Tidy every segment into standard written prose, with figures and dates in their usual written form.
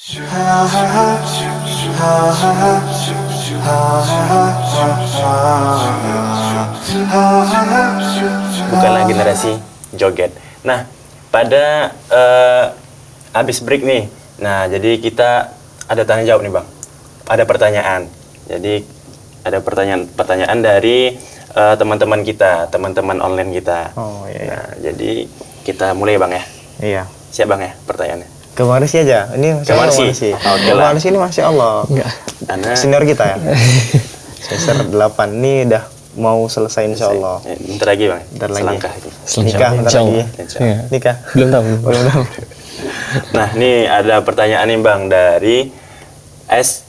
Bukanlah generasi joget. Nah, pada habis break nih. Nah, jadi kita ada tanya jawab nih, Bang. Ada pertanyaan. Jadi ada pertanyaan dari teman-teman kita, teman-teman online kita. Oh iya. Nah, jadi kita mulai, Bang ya. Iya. Siap, Bang ya pertanyaannya. Ke Marsi aja. Ini Ke Marsi. Ke Marsi ini Masya Allah. Enggak. Karena Senior kita ya. Semester 8 ini udah mau selesai insya Allah. bentar lagi, Bang. Bentar lagi. Selangkah lagi. Nikah bentar lagi. Iya. Nikah. Belum tahu. Belum tahu. Nah, ini ada pertanyaan nih, Bang, dari S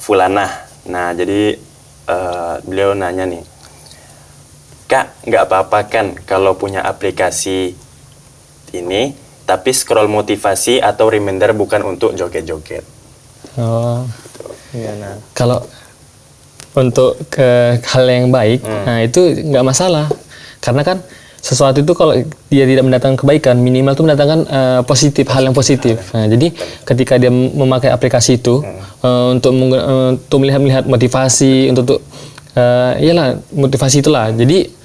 Fulanah. Nah, jadi beliau nanya nih, Kak, nggak apa-apa kan kalau punya aplikasi ini, tapi scroll motivasi atau reminder bukan untuk joget-joget. Oh. Iya, nah. Kalau untuk ke hal yang baik, nah itu nggak masalah. Karena kan sesuatu itu kalau dia tidak mendatangkan kebaikan, minimal itu mendatangkan positif, hal yang positif. Nah, jadi ketika dia memakai aplikasi itu untuk melihat motivasi, untuk iyalah motivasi itulah. Jadi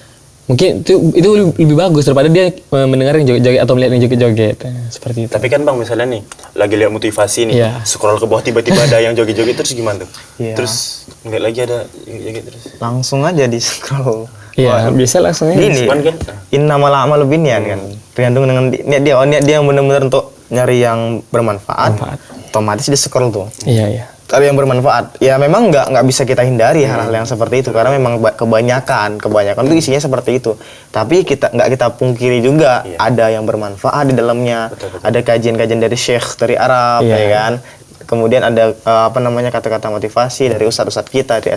mungkin itu lebih bagus daripada dia mendengar yang joget-joget atau melihat yang joget-joget. Seperti itu. Tapi kan, Bang, misalnya nih, lagi lihat motivasi nih, Iya. scroll ke bawah tiba-tiba ada yang joget-joget, terus gimana tuh? Iya. Terus ngeliat lagi ada joget terus. Langsung aja di scroll. Iya, bisa langsung aja. Gini, Cuman kan, innamal a'malu binniat kan. Tergantung dengan niat dia yang benar-benar untuk nyari yang bermanfaat. Otomatis di scroll tuh. Iya, iya. Cari yang bermanfaat. Ya memang nggak bisa kita hindari hal-hal yang seperti itu karena memang kebanyakan itu isinya seperti itu. Tapi nggak kita pungkiri juga ada yang bermanfaat di dalamnya. Betul. Ada kajian-kajian dari syekh dari Arab, ya kan. Kemudian ada kata-kata motivasi dari ustadz-ustadz kita, dari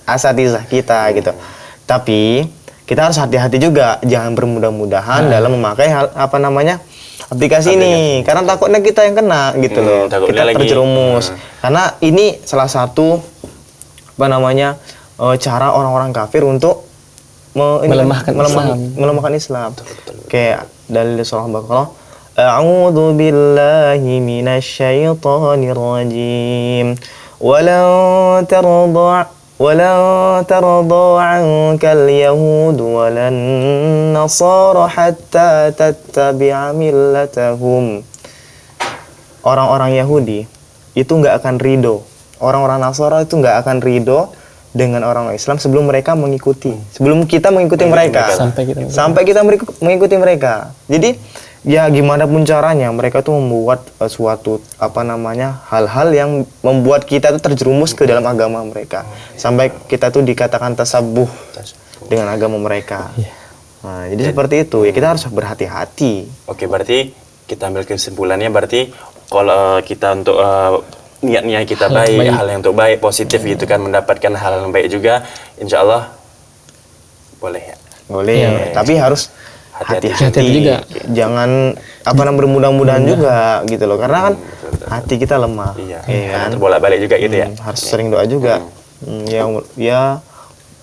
asatizah kita gitu. Tapi kita harus hati-hati juga, jangan bermudah-mudahan dalam memakai aplikasi ini, karena takutnya kita yang kena gitu loh, kita terjerumus. Karena ini salah satu cara orang-orang kafir untuk melemahkan Islam. Kayak dalil surah Baqarah, A'udzu billahi minasyaitonir rajim. ولن ترضى عنك اليهود ولا النصارى حتى تتبع ملتهم. Orang-orang Yahudi itu nggak akan ridho, orang-orang Nasara itu nggak akan ridho dengan orang Islam sebelum mereka sebelum kita mengikuti mereka, sampai kita mengikuti mereka. Jadi ya gimana pun caranya mereka tuh membuat suatu hal-hal yang membuat kita tuh terjerumus ke dalam agama mereka, sampai kita tuh dikatakan tasabuh dengan agama mereka. Nah, jadi seperti itu ya, kita harus berhati-hati. Oke, berarti kita ambil kesimpulannya, berarti kalau kita untuk niatnya kita baik, hal yang untuk baik, positif gitu kan, mendapatkan hal yang baik juga, insya Allah boleh ya. Boleh, tapi harus hati-hati juga. Jangan bermudah-mudahan juga gitu loh, karena kan hati kita lemah. Iya, kan? terbolak-balik juga gitu ya. Harus sering doa juga. Ya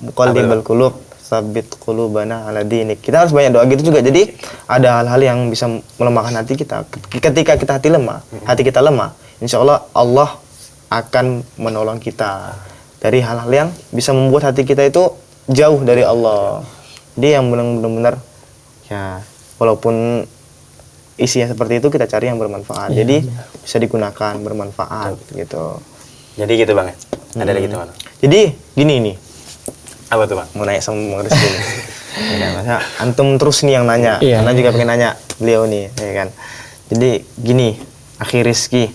muqallibal qulub, tsabbit qulubana ala dinik. Kita harus banyak doa gitu juga. Jadi ada hal-hal yang bisa melemahkan hati kita. Ketika hati kita lemah, insya Allah Allah akan menolong kita dari hal-hal yang bisa membuat hati kita itu jauh dari Allah. Dia yang benar-benar ya, walaupun isinya seperti itu, kita cari yang bermanfaat. Jadi bisa digunakan bermanfaat gitu. Jadi gitu, Bang ya. Ada lagi teman. Jadi gini nih. Apa tuh, Bang? Mau nanya sama Bang Rizky nih. Ya, masa antum terus nih yang nanya. Karena juga pengen nanya beliau nih, ya kan. Jadi gini, Akhi Rizky.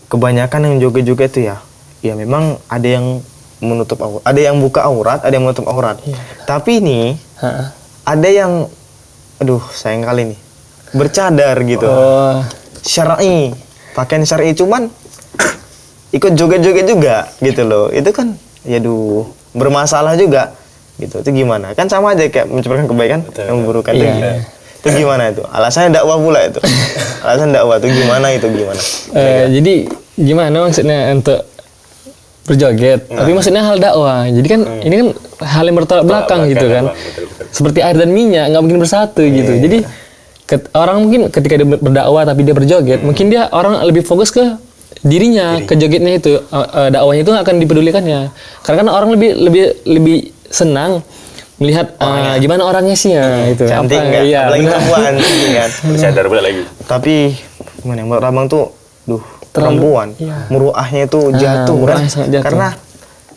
Kebanyakan yang joget-joget itu ya memang ada yang menutup aurat, ada yang buka aurat, ada yang menutup aurat. Tapi nih ada yang, sayang kali nih, bercadar gitu, syar'i, pakaian syar'i, cuman ikut joget-joget juga gitu loh. Itu kan, bermasalah juga gitu. Itu gimana? Kan sama aja kayak mencemarkan kebaikan, yang memburukan itu. Itu gimana itu? Alasannya dakwah pula itu. Alasan dakwah itu gimana? Jadi gimana maksudnya untuk berjoget, tapi maksudnya hal dakwah. Jadi kan ini kan hal yang bertolak belakang gitu kan. Betul. Seperti air dan minyak nggak mungkin bersatu gitu. Jadi orang mungkin ketika dia berdakwah tapi dia berjoget, mungkin dia orang lebih fokus ke dirinya, ke jogetnya itu, dakwahnya itu akan dipedulikannya. Karena kan orang lebih senang melihat gimana orangnya sih ya itu. Cantik nggak? Iya, Apalagi benar. perempuan, kan. Sadar pula lagi. Tapi gimana ya, menurut abang tuh, perempuan, iya. muruahnya itu jatuh kan? muruahnya sangat jatuh. Karena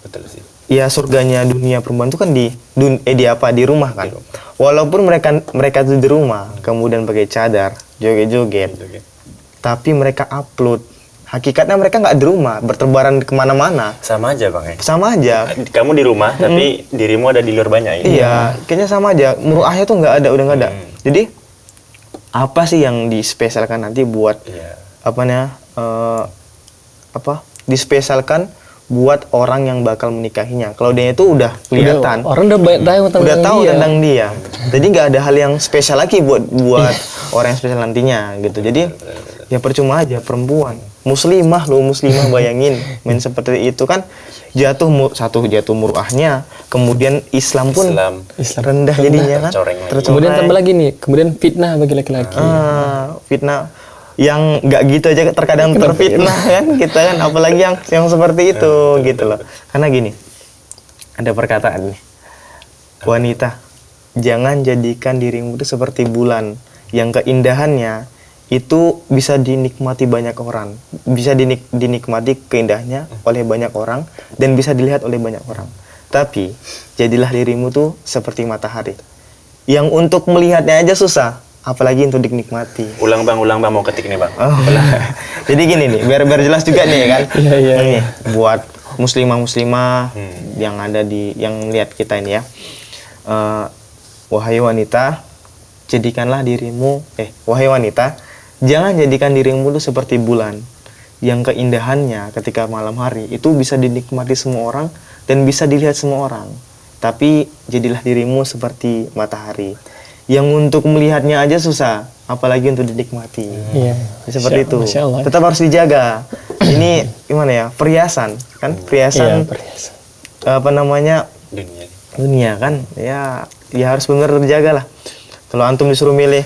Betul sih. ya surganya dunia perempuan itu kan di rumah kan. Walaupun mereka tuh di rumah, kemudian pakai cadar, joget-joget, tapi mereka upload. Hakikatnya mereka nggak di rumah, berterbaran kemana-mana. Sama aja bang ya. Sama aja. Kamu di rumah, tapi dirimu ada di luar banyak ya. Iya, kayaknya sama aja. Muruahnya tuh nggak ada, udah nggak ada. Jadi apa sih yang dispesialkan nanti buat Iya. dispesialkan buat orang yang bakal menikahinya. Kalau dia itu udah kelihatan, Orang udah banyak udah tahu tentang dia. Jadi nggak ada hal yang spesial lagi buat orang yang spesial nantinya gitu. Jadi ya percuma aja perempuan. Muslimah bayangin main seperti itu kan jatuh muruahnya, kemudian Islam pun rendah jadinya kan. Tercoreng. Kemudian tambah lagi nih, kemudian fitnah bagi laki-laki. Fitnah yang nggak gitu aja terkadang terfitnah kan kita kan, apalagi yang seperti itu gitu loh. Karena gini, ada perkataan nih, wanita jangan jadikan dirimu itu seperti bulan yang keindahannya itu bisa dinikmati banyak orang, bisa dinikmati keindahannya oleh banyak orang dan bisa dilihat oleh banyak orang. Tapi jadilah dirimu tuh seperti matahari yang untuk melihatnya aja susah, apalagi untuk dinikmati. Ulang bang, mau ketik nih bang. Jadi gini nih, biar jelas juga nih kan. Iya. Nih, buat muslimah yang ada yang lihat kita ini ya. Wahai wanita, wahai wanita, jangan jadikan dirimu tuh seperti bulan yang keindahannya ketika malam hari itu bisa dinikmati semua orang dan bisa dilihat semua orang. Tapi jadilah dirimu seperti matahari yang untuk melihatnya aja susah, apalagi untuk dinikmati. Iya. Seperti itu. Masya Allah. Tetap harus dijaga. Ini gimana ya? Perhiasan kan? Perhiasan. Iya, perhiasan. Apa namanya? Dunia kan? Ya harus benar dijaga lah. Kalau antum disuruh milih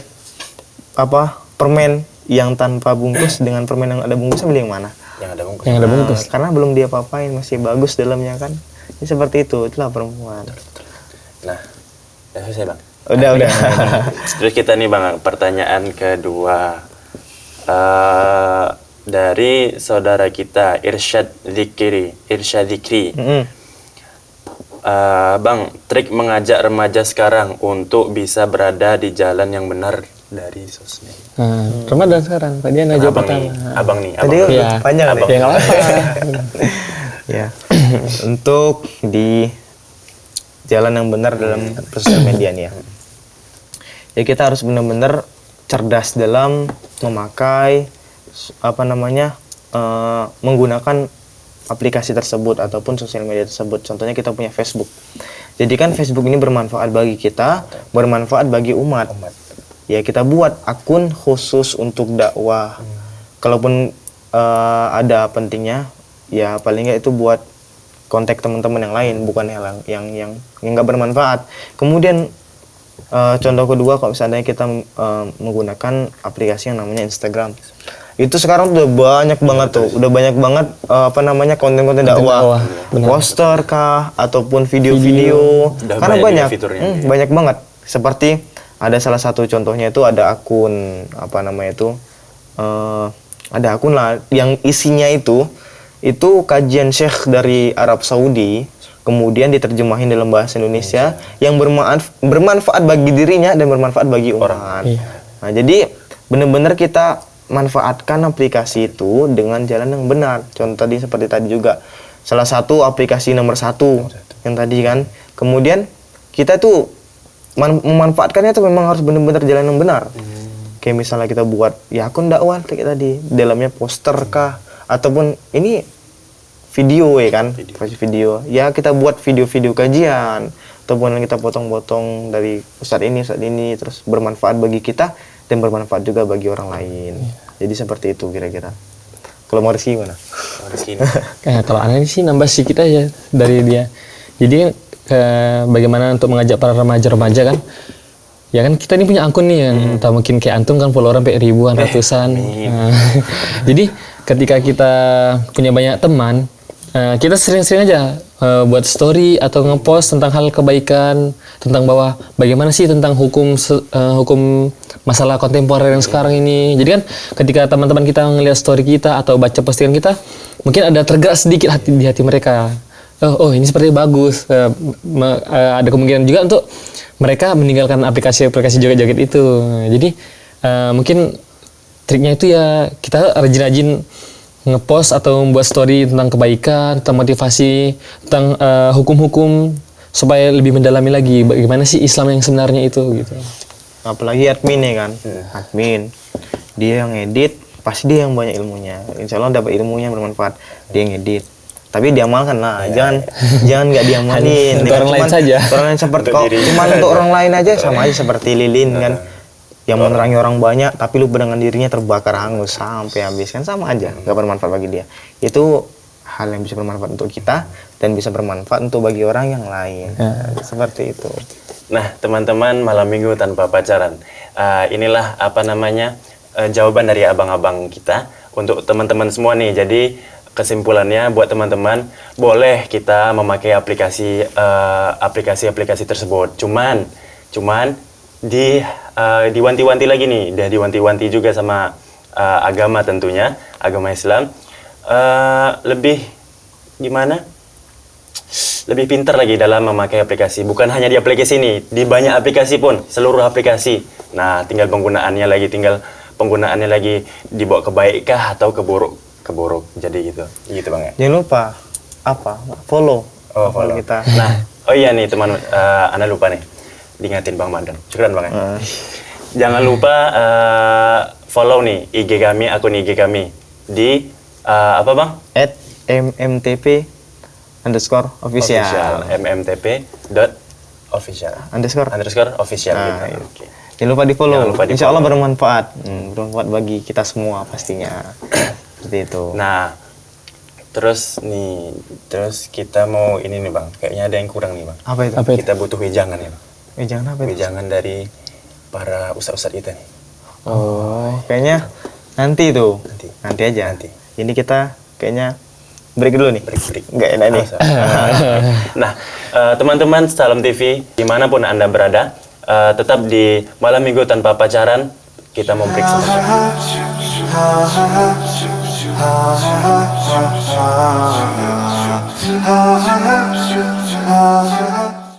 permen yang tanpa bungkus dengan permen yang ada bungkusnya, milih yang mana? Yang ada bungkus. Yang ada bungkus. Karena belum dia apa-apain, masih bagus dalamnya kan. Ini seperti itu, itulah perempuan. Nah, udah selesai bang. Udah. Terus kita nih bang, pertanyaan kedua dari saudara kita Irsyad Zikri. Bang, trik mengajak remaja sekarang untuk bisa berada di jalan yang benar dari sosmed. Ramadan sekarang, Pak Dian aja pertama. Abang nih. Tadi Iya. panjang nih. Ya nggak apa-apa. Ya, untuk di jalan yang benar dalam sosial media nih ya. Ya kita harus benar-benar cerdas dalam memakai menggunakan aplikasi tersebut ataupun sosial media tersebut. Contohnya kita punya Facebook. Jadi kan Facebook ini bermanfaat bagi kita, bermanfaat bagi umat. Ya kita buat akun khusus untuk dakwah. Kalaupun ada pentingnya, ya paling nggak itu buat kontak teman-teman yang lain, bukan yang nggak bermanfaat. Kemudian contoh kedua, kalau misalnya kita menggunakan aplikasi yang namanya Instagram, itu sekarang udah banyak banget konten-konten dakwah, poster kah ataupun video-video, karena banyak banget. Seperti ada salah satu contohnya itu ada akun ada akun lah yang isinya itu kajian syekh dari Arab Saudi, kemudian diterjemahin dalam bahasa Indonesia yang bermanfaat bagi dirinya dan bermanfaat bagi umat. Nah, jadi benar-benar kita manfaatkan aplikasi itu dengan jalan yang benar. Contoh tadi seperti tadi juga salah satu aplikasi nomor 1 yang tadi kan. Kemudian kita tuh memanfaatkannya tuh memang harus benar-benar jalan yang benar. Kayak misalnya kita buat ya akun dakwah kayak tadi, dalamnya poster kah ataupun ini video ya kan, video. Ya kita buat video-video kajian ataupun kita potong-potong dari ustadz ini terus bermanfaat bagi kita dan bermanfaat juga bagi orang lain. Jadi seperti itu kira-kira. Kalau mau Rizky gimana? Kalau aneh sih nambah sedikit aja dari dia. Jadi bagaimana untuk mengajak para remaja-remaja kan, Ya kan kita ini punya akun nih yang entah mungkin kayak antum kan follower sampai ribuan, ratusan. Nah, jadi ketika kita punya banyak teman, kita sering-sering aja buat story atau ngepost tentang hal kebaikan, tentang bahwa bagaimana sih tentang hukum masalah kontemporer yang sekarang ini. Jadi kan ketika teman-teman kita ngelihat story kita atau baca postingan kita, mungkin ada tergerak sedikit di hati mereka. Oh ini seperti bagus. Ada kemungkinan juga untuk mereka meninggalkan aplikasi-aplikasi joget-joget itu. Jadi mungkin triknya itu ya kita rajin-rajin ngepost atau membuat story tentang kebaikan, tentang motivasi, tentang hukum-hukum supaya lebih mendalami lagi bagaimana sih Islam yang sebenarnya itu gitu. Apalagi admin ya kan, admin dia yang edit, pasti dia yang banyak ilmunya. Insya Allah dapat ilmunya bermanfaat. Dia yang edit, tapi diamalkan lah, jangan nggak diamalin. Untuk orang lain saja. Orang lain seperti kok, cuma untuk orang lain aja sama aja seperti lilin kan, yang menerangi orang banyak, tapi lupa dengan dirinya terbakar hangus sampai habis kan, sama aja, nggak bermanfaat bagi dia. Itu hal yang bisa bermanfaat untuk kita dan bisa bermanfaat untuk bagi orang yang lain. Seperti itu. Nah, teman-teman, malam minggu tanpa pacaran. Inilah apa namanya jawaban dari abang-abang kita untuk teman-teman semua nih. Jadi kesimpulannya buat teman-teman, boleh kita memakai aplikasi tersebut. Cuman diwanti-wanti lagi nih, udah diwanti-wanti juga sama agama tentunya, agama Islam. Lebih gimana? Lebih pintar lagi dalam memakai aplikasi. Bukan hanya di aplikasi ini, di banyak aplikasi pun, seluruh aplikasi. Nah, tinggal penggunaannya lagi dibawa ke baik kah atau ke buruk. Jadi gitu Bang ya. Jangan lupa follow kita. Nah, oh iya nih teman, Ana lupa nih, diingatin Bang Madan. Syukran Bang ya. Jangan lupa follow nih akun IG kami di apa Bang? @mmtp_official. mmtp.official _official gitu. Oke. Jangan lupa di follow. Jangan lupa di Insya Allah follow. bermanfaat. Bermanfaat bagi kita semua pastinya. Seperti itu. Nah, terus kita mau ini nih Bang, kayaknya ada yang kurang nih Bang. Apa itu? Kita butuh wejangan ya Bang. Jangan apa itu? Wejangan dari para ustadz-ustadz kita nih. Oh, kayaknya nanti tuh. Nanti aja. Nanti. Ini kita kayaknya break dulu nih. Break. Nggak enak nih. Nah, teman-teman Salam TV, dimanapun Anda berada, tetap di Malam Minggu Tanpa Pacaran, kita mau break sebentar.